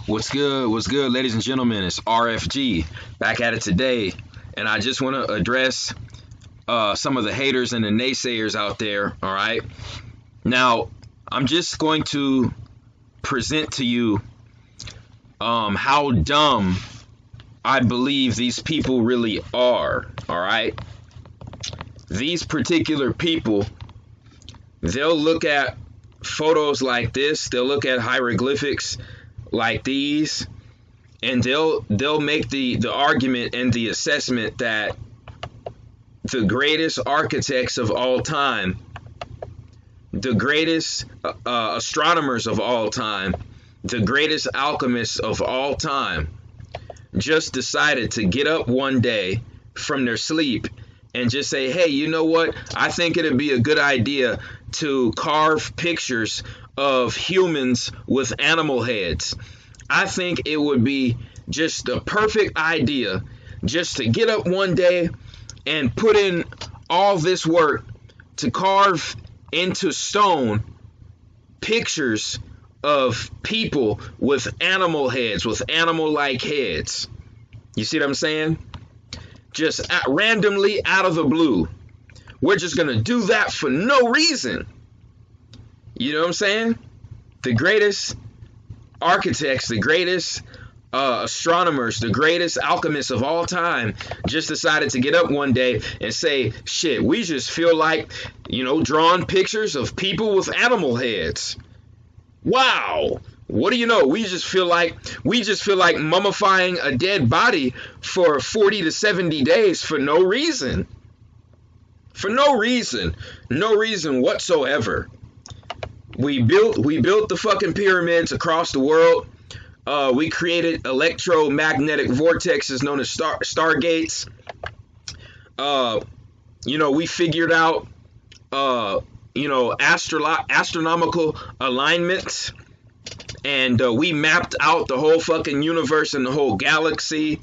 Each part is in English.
What's good? What's good, ladies and gentlemen? It's RFG back at it today, and I just want to address some of the haters and the naysayers out there. All right, now I'm just going to present to you how dumb I believe these people really are. All right, these particular people, they'll look at photos like this, they'll look at hieroglyphics like these, and they'll make the argument and the assessment that the greatest architects of all time, the greatest astronomers of all time, the greatest alchemists of all time just decided to get up one day from their sleep and just say, hey, you know what? I think it'd be a good idea to carve pictures of humans with animal heads. I think it would be just the perfect idea just to get up one day and put in all this work to carve into stone pictures of people with animal heads, with animal-like heads. You see what I'm saying? Just randomly out of the blue. We're just going to do that for no reason. You know what I'm saying? The greatest architects, the greatest astronomers, the greatest alchemists of all time just decided to get up one day and say, shit, we just feel like, drawing pictures of people with animal heads. Wow. What do you know? We just feel like mummifying a dead body for 40 to 70 days for no reason. For no reason. No reason whatsoever. We built the fucking pyramids across the world. We created electromagnetic vortexes known as stargates. We figured out astronomical alignments. And we mapped out the whole fucking universe and the whole galaxy.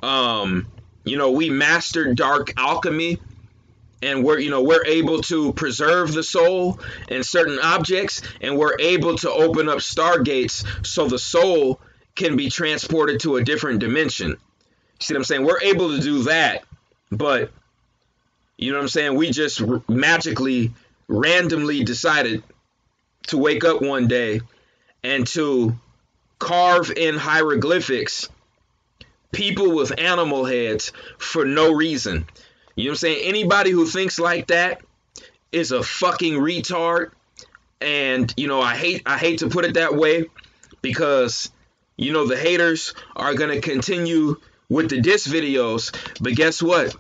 We mastered dark alchemy, and we're able to preserve the soul in certain objects, and we're able to open up stargates so the soul can be transported to a different dimension. See what I'm saying? We're able to do that, but you know what I'm saying? We just magically, randomly decided to wake up one day and to carve in hieroglyphics people with animal heads for no reason. You know what I'm saying? Anybody who thinks like that is a fucking retard. And, I hate to put it that way because, the haters are going to continue with the diss videos. But guess what?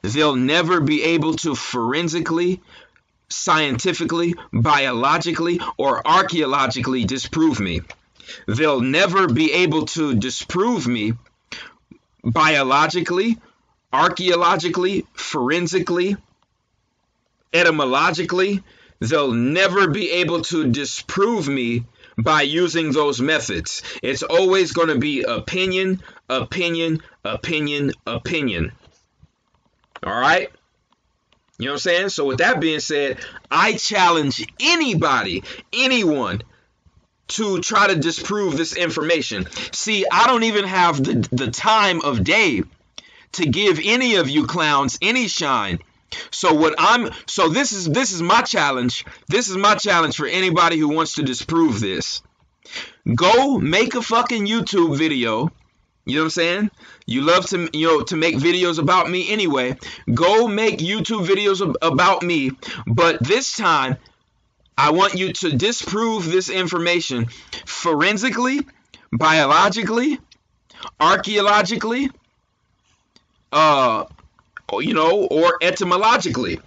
They'll never be able to forensically, scientifically, biologically, or archaeologically disprove me. They'll never be able to disprove me biologically, archaeologically, forensically, etymologically. They'll never be able to disprove me by using those methods. It's always going to be opinion, opinion, opinion, opinion. All right? You know what I'm saying? So with that being said, I challenge anybody, anyone, to try to disprove this information. See, I don't even have the time of day to give any of you clowns any shine. So this is my challenge. This is my challenge for anybody who wants to disprove this. Go make a fucking YouTube video. You know what I'm saying? You love to make videos about me anyway. Go make YouTube videos about me, but this time I want you to disprove this information forensically, biologically, archaeologically, or etymologically.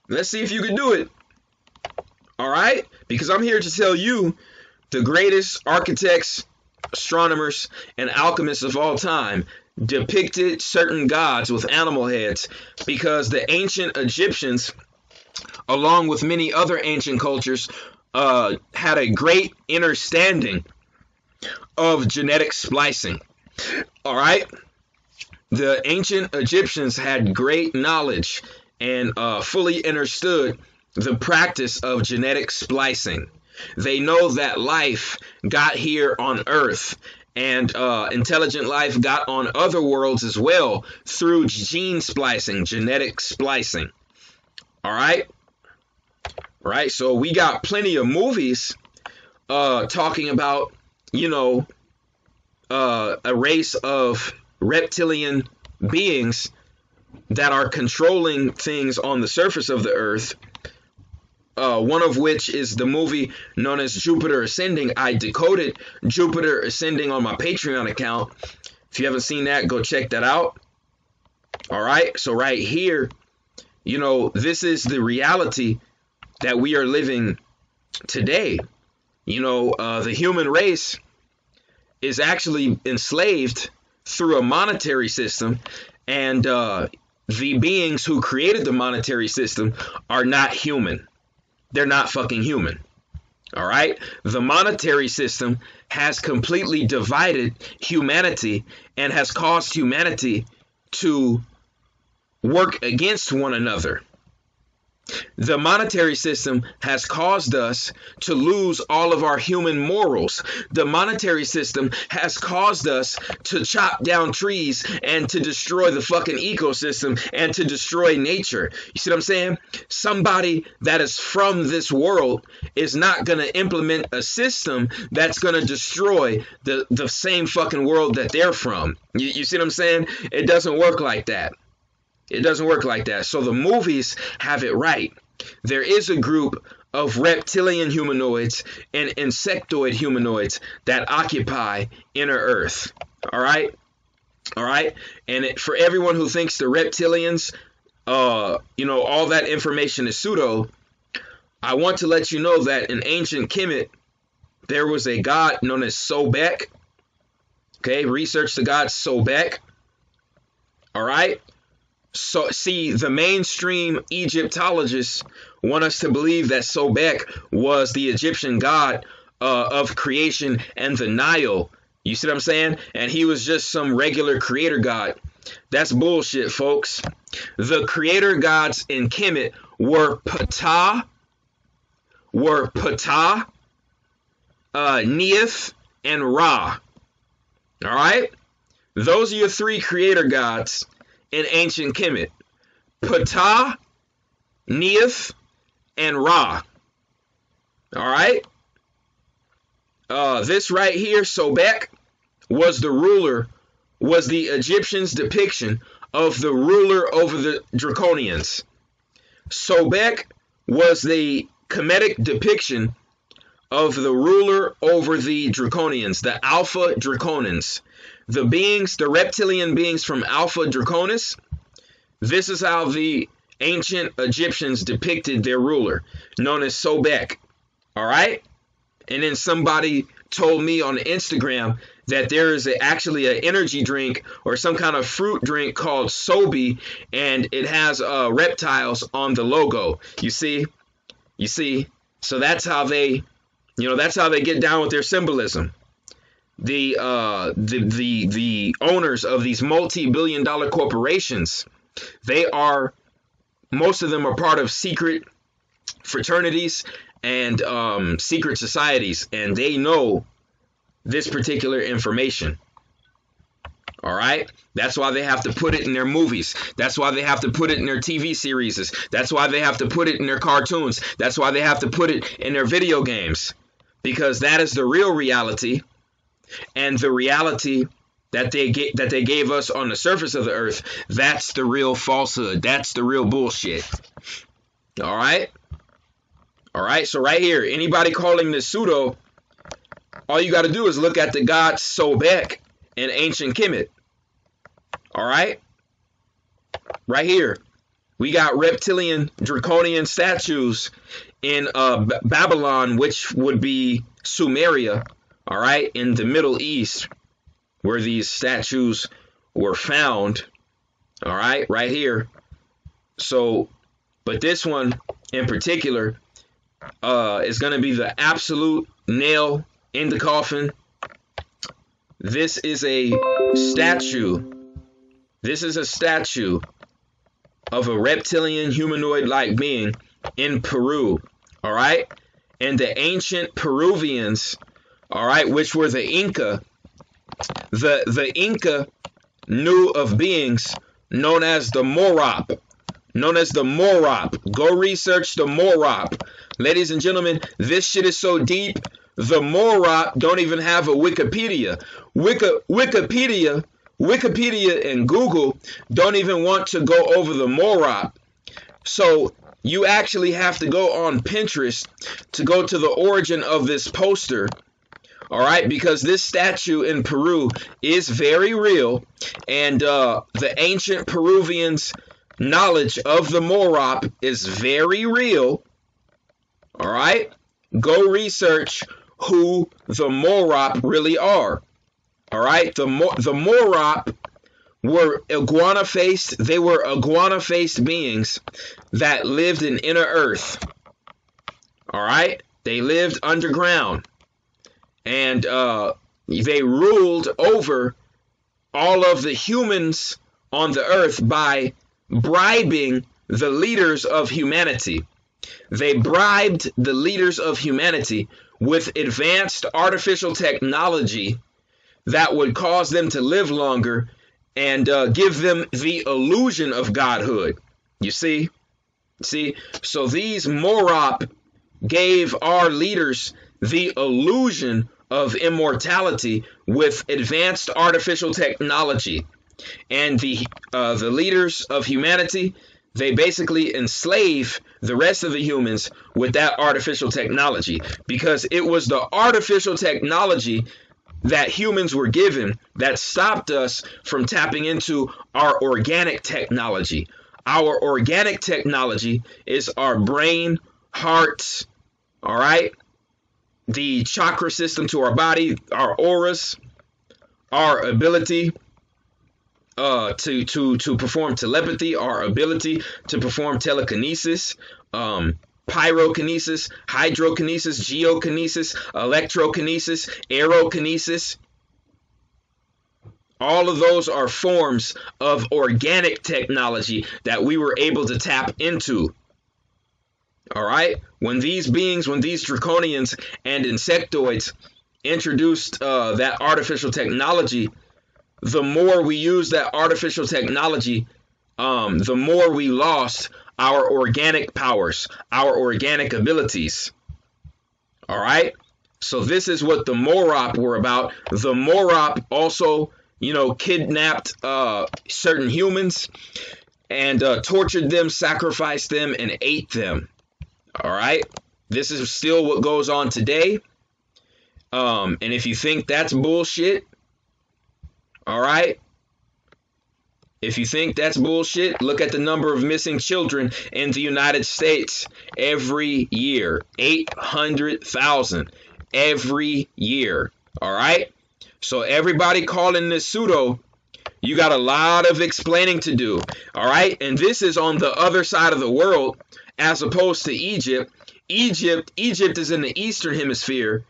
Let's see if you can do it. All right? Because I'm here to tell you the greatest architects, astronomers, and alchemists of all time depicted certain gods with animal heads because the ancient Egyptians, along with many other ancient cultures, had a great understanding of genetic splicing. All right? The ancient Egyptians had great knowledge and fully understood the practice of genetic splicing. They know that life got here on Earth, and intelligent life got on other worlds as well through gene splicing, genetic splicing. All right? Right? So we got plenty of movies talking about, a race of reptilian beings that are controlling things on the surface of the earth. One of which is the movie known as Jupiter Ascending. I decoded Jupiter Ascending on my Patreon account. If you haven't seen that, go check that out. All right. So right here, this is the reality that we are living today. The human race is actually enslaved through a monetary system, and the beings who created the monetary system are not human. They're not fucking human. All right? The monetary system has completely divided humanity and has caused humanity to work against one another. The monetary system has caused us to lose all of our human morals. The monetary system has caused us to chop down trees and to destroy the fucking ecosystem and to destroy nature. You see what I'm saying? Somebody that is from this world is not going to implement a system that's going to destroy the same fucking world that they're from. You see what I'm saying? It doesn't work like that. It doesn't work like that. So the movies have it right. There is a group of reptilian humanoids and insectoid humanoids that occupy inner Earth. All right? All right? And for everyone who thinks the reptilians, all that information is pseudo, I want to let you know that in ancient Kemet, there was a god known as Sobek. Okay? Research the god Sobek. All right? So, see, the mainstream Egyptologists want us to believe that Sobek was the Egyptian god of creation and the Nile. You see what I'm saying? And he was just some regular creator god. That's bullshit, folks. The creator gods in Kemet were Ptah, Neith, and Ra. All right? Those are your three creator gods in ancient Kemet: Ptah, Neith, and Ra. All right? This right here, Sobek, was the Egyptians' depiction of the ruler over the Draconians. Sobek was the Kemetic depiction of the ruler over the Draconians, the Alpha Draconans. The reptilian beings from Alpha Draconis, this is how the ancient Egyptians depicted their ruler, known as Sobek. All right? And then somebody told me on Instagram that there is actually an energy drink or some kind of fruit drink called Sobe, and it has reptiles on the logo. You see? So that's how they, get down with their symbolism. The owners of these multi-billion-dollar corporations, most of them are part of secret fraternities and secret societies, and they know this particular information. All right? That's why they have to put it in their movies. That's why they have to put it in their TV series. That's why they have to put it in their cartoons. That's why they have to put it in their video games, because that is the real reality. And the reality that they gave us on the surface of the earth, that's the real falsehood. That's the real bullshit. All right? All right, so right here, anybody calling this pseudo, all you got to do is look at the god Sobek in ancient Kemet. All right? Right here, we got reptilian draconian statues in Babylon, which would be Sumeria. All right, in the Middle East, where these statues were found. All right, right here. So, but this one in particular is going to be the absolute nail in the coffin. This is a statue. This is a statue of a reptilian humanoid-like being in Peru. All right, and the ancient Peruvians, all right, which were the Inca, the Inca knew of beings known as the Morop. Known as the Morop. Go research the Morop. Ladies and gentlemen, this shit is so deep, the Morop don't even have a Wikipedia. Wikipedia and Google don't even want to go over the Morop. So you actually have to go on Pinterest to go to the origin of this poster. All right, because this statue in Peru is very real, and the ancient Peruvians' knowledge of the Morop is very real. All right, go research who the Morop really are. All right, the Morop were iguana-faced. They were iguana-faced beings that lived in inner earth. All right, they lived underground. And they ruled over all of the humans on the earth by bribing the leaders of humanity. They bribed the leaders of humanity with advanced artificial technology that would cause them to live longer and give them the illusion of godhood. You see? So these Morop gave our leaders the illusion of immortality with advanced artificial technology. And the leaders of humanity, they basically enslave the rest of the humans with that artificial technology, because it was the artificial technology that humans were given that stopped us from tapping into our organic technology. Our organic technology is our brain, hearts, all right? The chakra system to our body, our auras, our ability to perform telepathy, our ability to perform telekinesis, pyrokinesis, hydrokinesis, geokinesis, electrokinesis, aerokinesis. All of those are forms of organic technology that we were able to tap into. All right? When these beings, when these draconians and insectoids introduced that artificial technology, the more we used that artificial technology, the more we lost our organic powers, our organic abilities. All right? So this is what the Morop were about. The Morop also, kidnapped certain humans and tortured them, sacrificed them, and ate them. All right? This is still what goes on today. And if you think that's bullshit, all right? If you think that's bullshit, look at the number of missing children in the United States every year. 800,000 every year. All right? So everybody calling this pseudo, you got a lot of explaining to do. All right? And this is on the other side of the world as opposed to Egypt. Egypt is in the Eastern Hemisphere.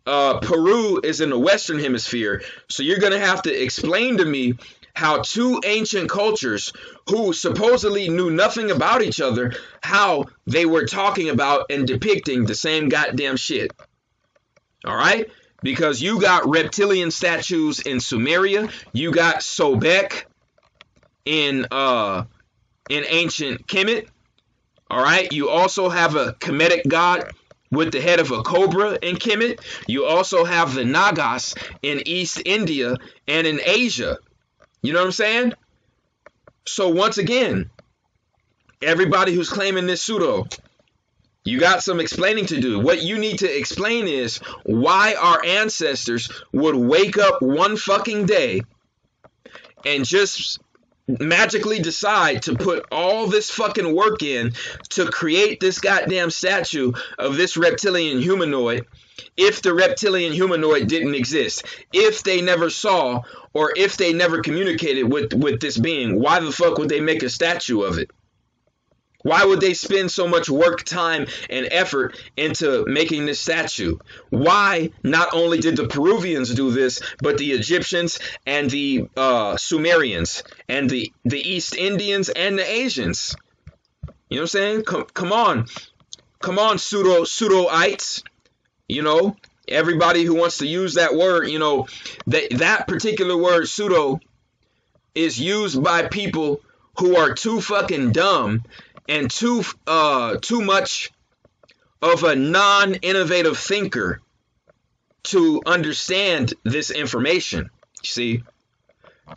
Peru is in the Western Hemisphere. So you're going to have to explain to me how two ancient cultures who supposedly knew nothing about each other, how they were talking about and depicting the same goddamn shit. All right? Because you got reptilian statues in Sumeria, you got Sobek in ancient Kemet. All right? You also have a Kemetic god with the head of a cobra in Kemet. You also have the Nagas in East India and in Asia. You know what I'm saying? So once again, everybody who's claiming this pseudo, you got some explaining to do. What you need to explain is why our ancestors would wake up one fucking day and just magically decide to put all this fucking work in to create this goddamn statue of this reptilian humanoid, if the reptilian humanoid didn't exist, if they never saw or if they never communicated with this being. Why the fuck would they make a statue of it? Why would they spend so much work, time, and effort into making this statue? Why not only did the Peruvians do this, but the Egyptians and the Sumerians and the East Indians and the Asians? You know what I'm saying? Come on. Come on, pseudoites. You know, everybody who wants to use that word, you know, that particular word pseudo is used by people who are too fucking dumb and too much of a non-innovative thinker to understand this information. See,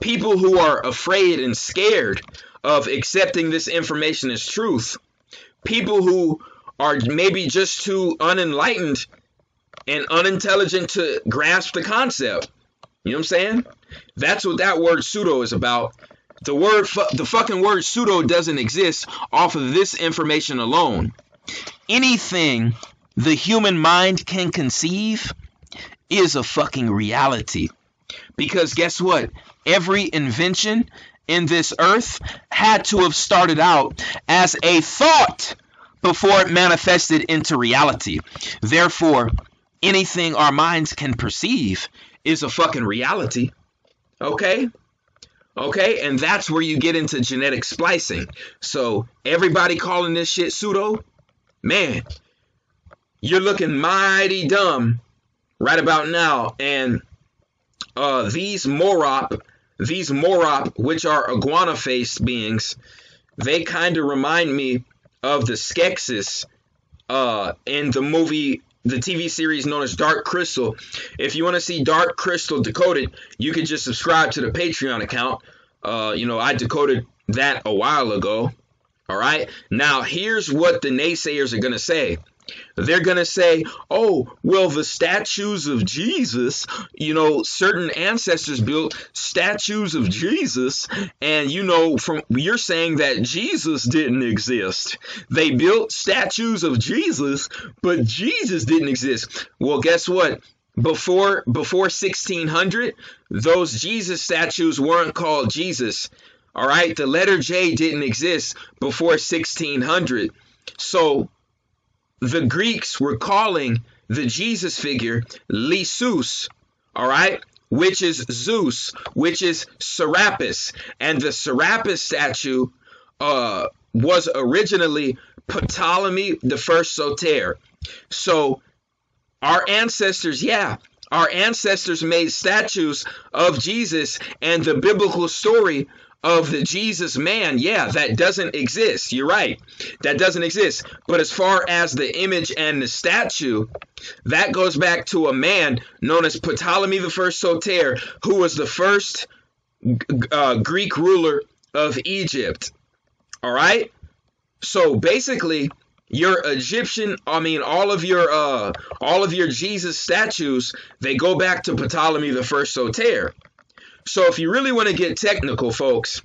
people who are afraid and scared of accepting this information as truth, people who are maybe just too unenlightened and unintelligent to grasp the concept. You know what I'm saying? That's what that word pseudo is about. The fucking word pseudo doesn't exist off of this information alone. Anything the human mind can conceive is a fucking reality. Because guess what? Every invention in this earth had to have started out as a thought before it manifested into reality. Therefore, anything our minds can perceive is a fucking reality. Okay? Okay? And that's where you get into genetic splicing. So everybody calling this shit pseudo, man, you're looking mighty dumb right about now. And these Morop, which are iguana-faced beings, they kind of remind me of the Skeksis in the movie, the TV series known as Dark Crystal. If you want to see Dark Crystal decoded, you can just subscribe to the Patreon account. You know, I decoded that a while ago. All right. Now, here's what the naysayers are going to say. They're going to say, oh, well, the statues of Jesus, you know, certain ancestors built statues of Jesus. And, you know, you're saying that Jesus didn't exist. They built statues of Jesus, but Jesus didn't exist. Well, guess what? Before 1600, those Jesus statues weren't called Jesus. All right. The letter J didn't exist before 1600. So the Greeks were calling the Jesus figure Lysus, all right, which is Zeus, which is Serapis. And the Serapis statue was originally Ptolemy the First Soter. So our ancestors, our ancestors made statues of Jesus, and the biblical story of the Jesus man, that doesn't exist. You're right. That doesn't exist. But as far as the image and the statue, that goes back to a man known as Ptolemy the First Soter, who was the first Greek ruler of Egypt. All right. So basically, your Egyptian, all of your Jesus statues, they go back to Ptolemy the First Soter. So if you really want to get technical, folks,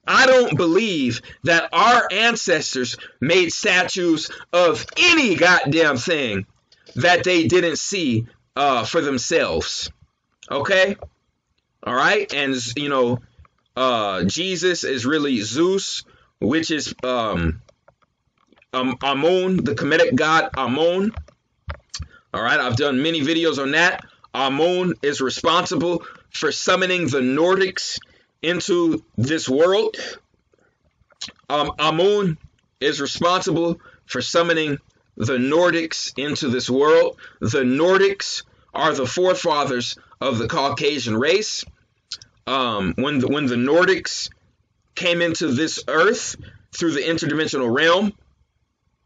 I don't believe that our ancestors made statues of any goddamn thing that they didn't see for themselves. Okay? All right? And, you know, Jesus is really Zeus, which is Amun, the Kemetic god Amun. All right? I've done many videos on that. Amun is responsible for summoning the Nordics into this world. Amun is responsible for summoning the Nordics into this world. The Nordics are the forefathers of the Caucasian race. When the Nordics came into this earth through the interdimensional realm,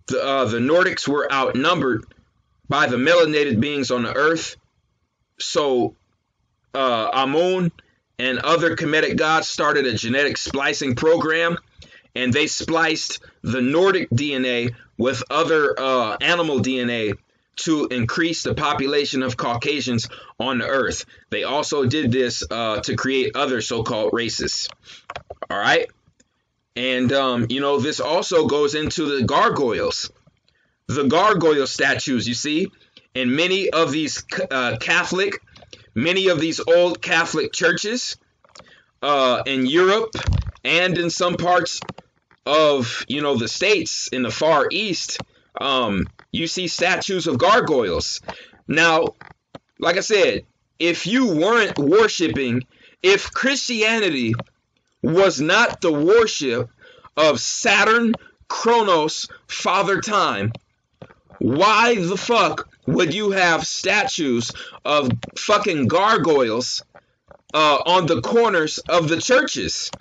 the Nordics were outnumbered by the melanated beings on the earth. So Amun and other Kemetic gods started a genetic splicing program, and they spliced the Nordic DNA with other animal DNA to increase the population of Caucasians on the earth. They also did this to create other so-called races. All right. And, you know, this also goes into the gargoyles. The gargoyle statues, you see, in many of these many of these old Catholic churches in Europe and in some parts of, you know, the States in the Far East, you see statues of gargoyles. Now, like I said, if you weren't worshiping, if Christianity was not the worship of Saturn, Kronos, Father Time, Why the fuck would you have statues of fucking gargoyles on the corners of the churches?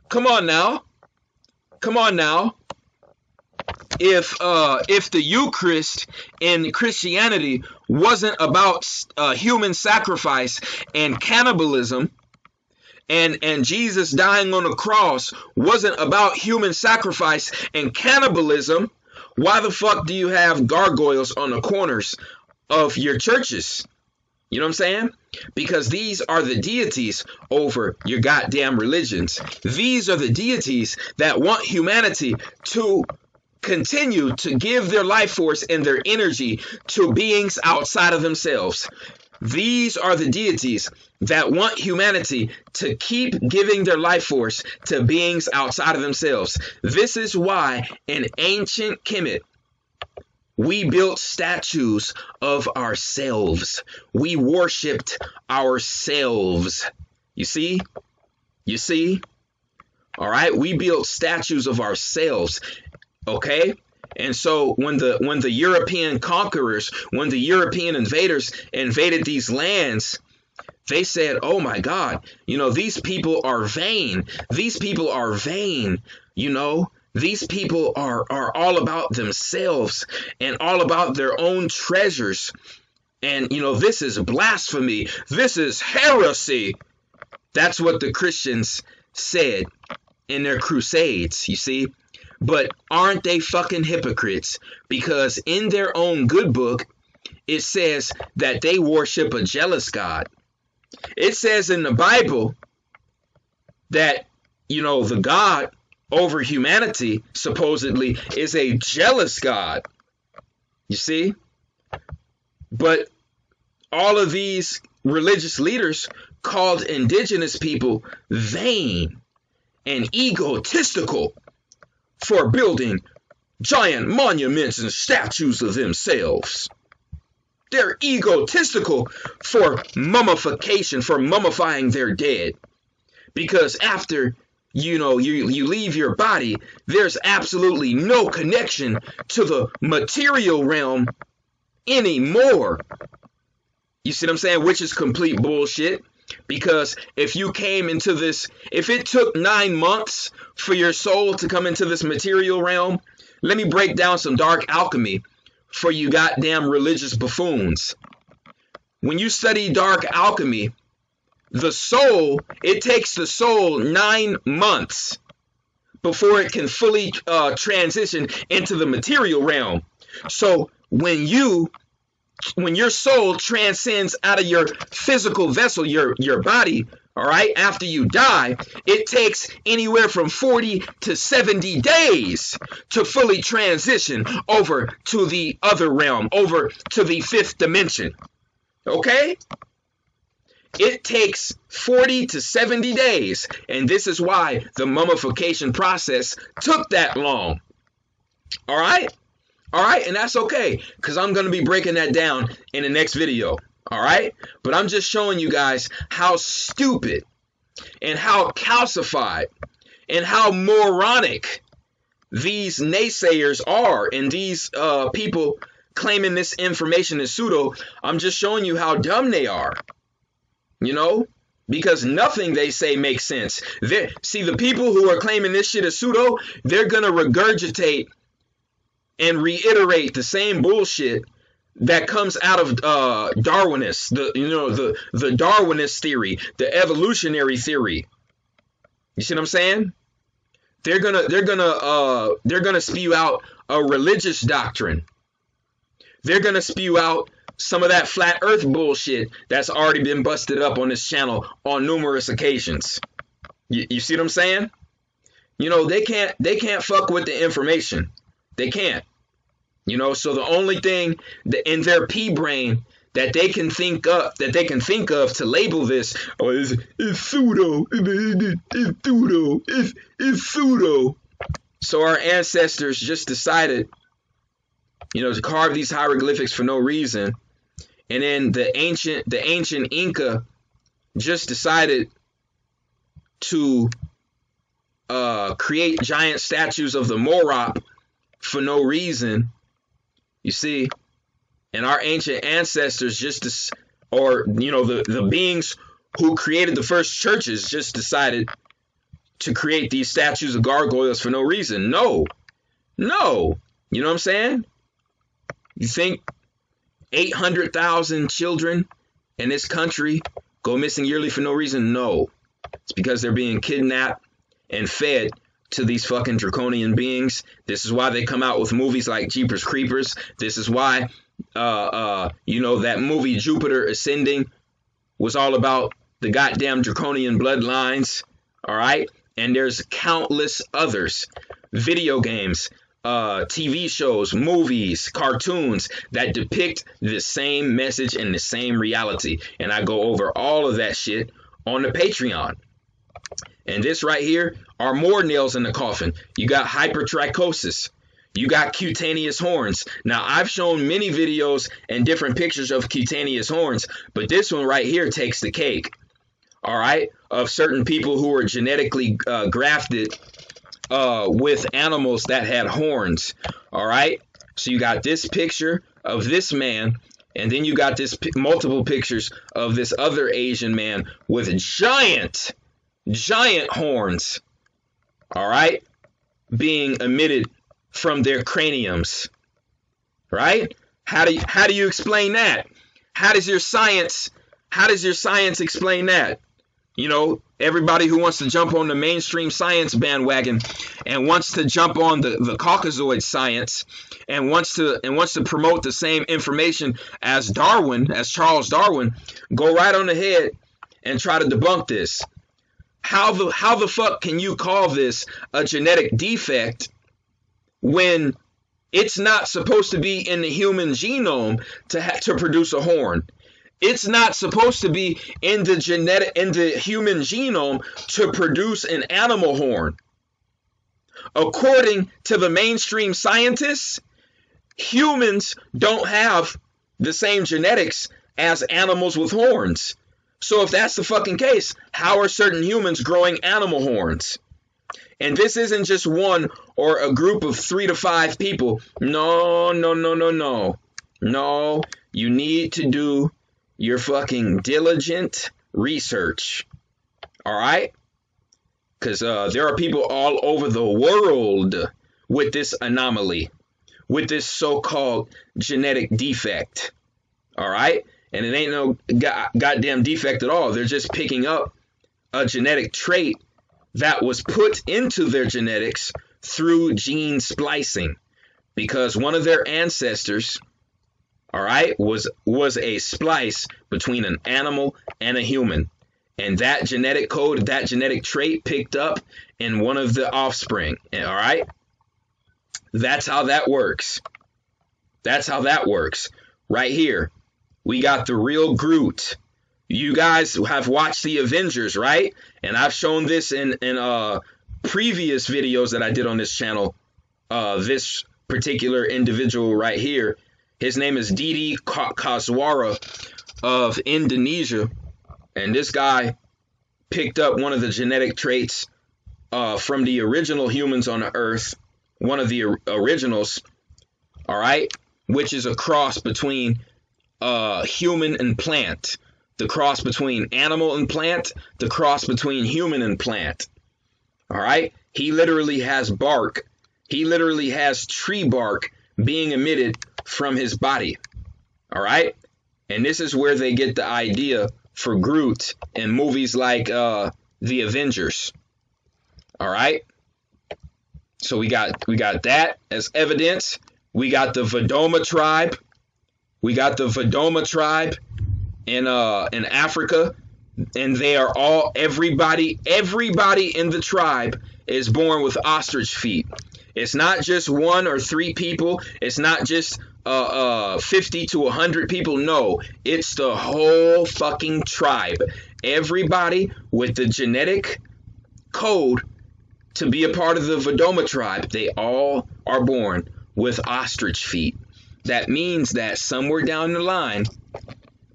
Come on now. Come on now. If the Eucharist in Christianity wasn't about human sacrifice and cannibalism, and Jesus dying on the cross wasn't about human sacrifice and cannibalism, why the fuck do you have gargoyles on the corners of your churches? You know what I'm saying? Because these are the deities over your goddamn religions. These are the deities that want humanity to continue to give their life force and their energy to beings outside of themselves. These are the deities that want humanity to keep giving their life force to beings outside of themselves. This is why in ancient Kemet, we built statues of ourselves. We worshipped ourselves. You see? You see? All right, we built statues of ourselves. Okay? And so when the European conquerors, when the European invaders invaded these lands, they said, oh my God, you know, these people are vain. These people are vain, you know. These people are all about themselves and all about their own treasures. And, you know, this is blasphemy. This is heresy. That's what the Christians said in their crusades, you see. But aren't they fucking hypocrites? Because in their own good book, it says that they worship a jealous God. It says in the Bible that, you know, the God over humanity supposedly is a jealous God. You see? But all of these religious leaders called indigenous people vain and egotistical for building giant monuments and statues of themselves. They're egotistical for mummification, for mummifying their dead. Because after, you know, you leave your body, there's absolutely no connection to the material realm anymore. You see what I'm saying? Which is complete bullshit. Because if you came into this, if it took 9 months for your soul to come into this material realm, let me break down some dark alchemy for you goddamn religious buffoons. When you study dark alchemy, the soul, it takes the soul 9 months before it can fully transition into the material realm. So when your soul transcends out of your physical vessel, your body, all right, after you die, it takes anywhere from 40 to 70 days to fully transition over to the other realm, over to the 5th dimension. Okay? It takes 40 to 70 days, and this is why the mummification process took that long. All right? All right, and that's okay, because I'm going to be breaking that down in the next video. All right? But I'm just showing you guys how stupid and how calcified and how moronic these naysayers are, and these people claiming this information is pseudo. I'm just showing you how dumb they are, you know, because nothing they say makes sense. See, the people who are claiming this shit is pseudo, they're going to regurgitate and reiterate the same bullshit that comes out of Darwinist, the Darwinist theory, the evolutionary theory. You see what I'm saying? They're gonna spew out a religious doctrine. They're gonna spew out some of that flat earth bullshit that's already been busted up on this channel on numerous occasions. You see what I'm saying? You know, they can't fuck with the information. They can't. You know, so the only thing that in their pea brain that they can think of to label this is pseudo. It's pseudo. So our ancestors just decided, you know, to carve these hieroglyphics for no reason. And then the ancient Inca just decided to create giant statues of the Morop for no reason. You see, and our ancient ancestors or the beings who created the first churches just decided to create these statues of gargoyles for no reason. No. You know what I'm saying? You think 800,000 children in this country go missing yearly for no reason? No. It's because they're being kidnapped and fed to these fucking draconian beings. This is why they come out with movies like Jeepers Creepers. This is why that movie Jupiter Ascending was all about the goddamn draconian bloodlines. All right? And there's countless others. Video games, TV shows, movies, cartoons that depict the same message and the same reality. And I go over all of that shit on the Patreon. And this right here are more nails in the coffin. You got hypertrichosis. You got cutaneous horns. Now, I've shown many videos and different pictures of cutaneous horns, but this one right here takes the cake. All right, of certain people who were genetically grafted with animals that had horns. All right, so you got this picture of this man, and then you got this multiple pictures of this other Asian man with giant horns. All right, being emitted from their craniums. Right? How do you explain that? How does your science explain that? You know, everybody who wants to jump on the mainstream science bandwagon and wants to jump on the Caucasoid science and wants to promote the same information as Charles Darwin, go right on ahead and try to debunk this. How the fuck can you call this a genetic defect when it's not supposed to be in the human genome to produce a horn? It's not supposed to be in the human genome to produce an animal horn. According to the mainstream scientists, humans don't have the same genetics as animals with horns. So if that's the fucking case, how are certain humans growing animal horns? And this isn't just one or a group of 3 to 5 people. No. No, you need to do your fucking diligent research. All right? Because there are people all over the world with this anomaly, with this so-called genetic defect. All right? And it ain't no goddamn defect at all. They're just picking up a genetic trait that was put into their genetics through gene splicing, because one of their ancestors, all right, was a splice between an animal and a human. And that genetic code, that genetic trait picked up in one of the offspring. All right? That's how that works. That's how that works. Right here, we got the real Groot. You guys have watched the Avengers, right? And I've shown this in previous videos that I did on this channel. This particular individual right here, his name is Didi Kaswara of Indonesia. And this guy picked up one of the genetic traits from the original humans on the earth, one of the originals, all right, which is a cross between human and plant, the cross between animal and plant, the cross between human and plant, all right? He literally has bark. He literally has tree bark being emitted from his body, all right? And this is where they get the idea for Groot in movies like The Avengers. All right. So we got that as evidence. We got the Vedoma tribe. We got the Vedoma tribe in Africa, and they are all everybody in the tribe is born with ostrich feet. It's not just 1 or 3 people. It's not just 50 to 100 people. No, it's the whole fucking tribe. Everybody with the genetic code to be a part of the Vedoma tribe, they all are born with ostrich feet. That means that somewhere down the line,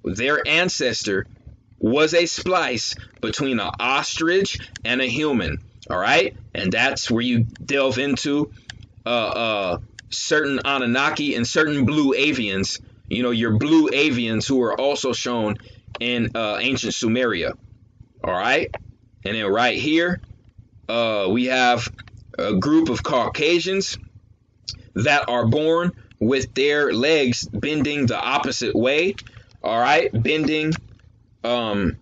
their ancestor was a splice between an ostrich and a human. All right? And that's where you delve into certain Anunnaki and certain blue avians, your blue avians who are also shown in ancient Sumeria. All right. And then right here, we have a group of Caucasians that are born with their legs bending the opposite way. All right. Bending damn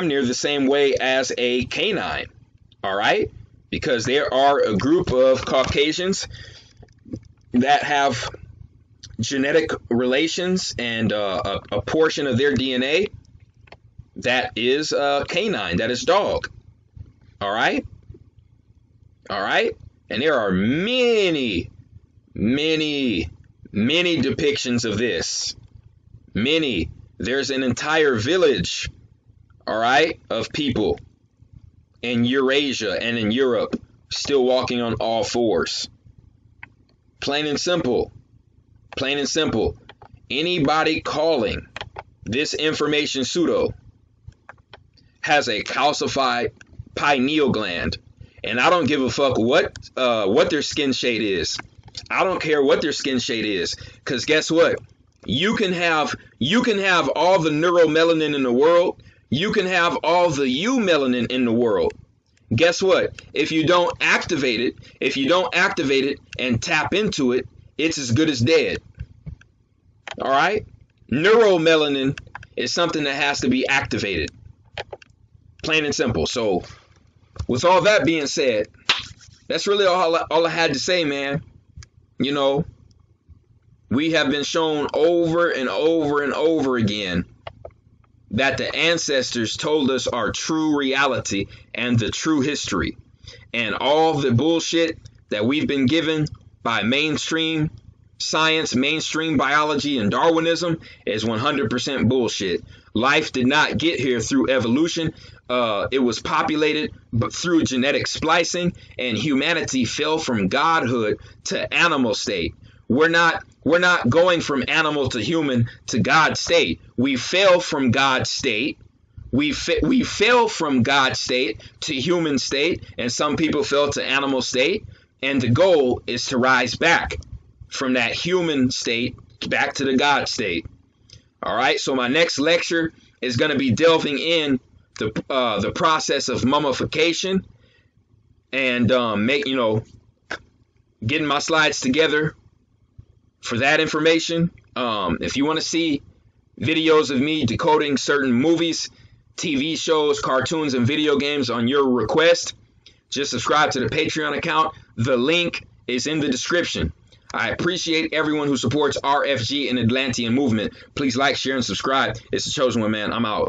near the same way as a canine. All right. Because there are a group of Caucasians that have genetic relations and a portion of their DNA that is canine, that is dog. All right. All right. And there are many, many, many depictions of this. Many. There's an entire village, all right, of people in Eurasia and in Europe still walking on all fours. Plain and simple. Plain and simple. Anybody calling this information pseudo has a calcified pineal gland. And I don't give a fuck what their skin shade is. I don't care what their skin shade is. Because guess what? You can have all the neuromelanin in the world. You can have all the eumelanin in the world. Guess what? If you don't activate it and tap into it, it's as good as dead. All right? Neuromelanin is something that has to be activated. Plain and simple. So, with all that being said, that's really all I had to say, man. We have been shown over and over and over again that the ancestors told us our true reality and the true history. And all the bullshit that we've been given by mainstream science, mainstream biology, and Darwinism is 100% bullshit. Life did not get here through evolution. It was populated through genetic splicing, and humanity fell from godhood to animal state. We're not going from animal to human to God state. We fell from God state. We fell from God state to human state, and some people fell to animal state. And the goal is to rise back from that human state back to the God state. All right. So my next lecture is going to be delving in the process of mummification and getting my slides together for that information. If you want to see videos of me decoding certain movies, TV shows, cartoons, and video games on your request, just subscribe to the Patreon account. The link is in the description. I appreciate everyone who supports RFG and Atlantean movement. Please like, share, and subscribe. It's the Chosen One, man. I'm out.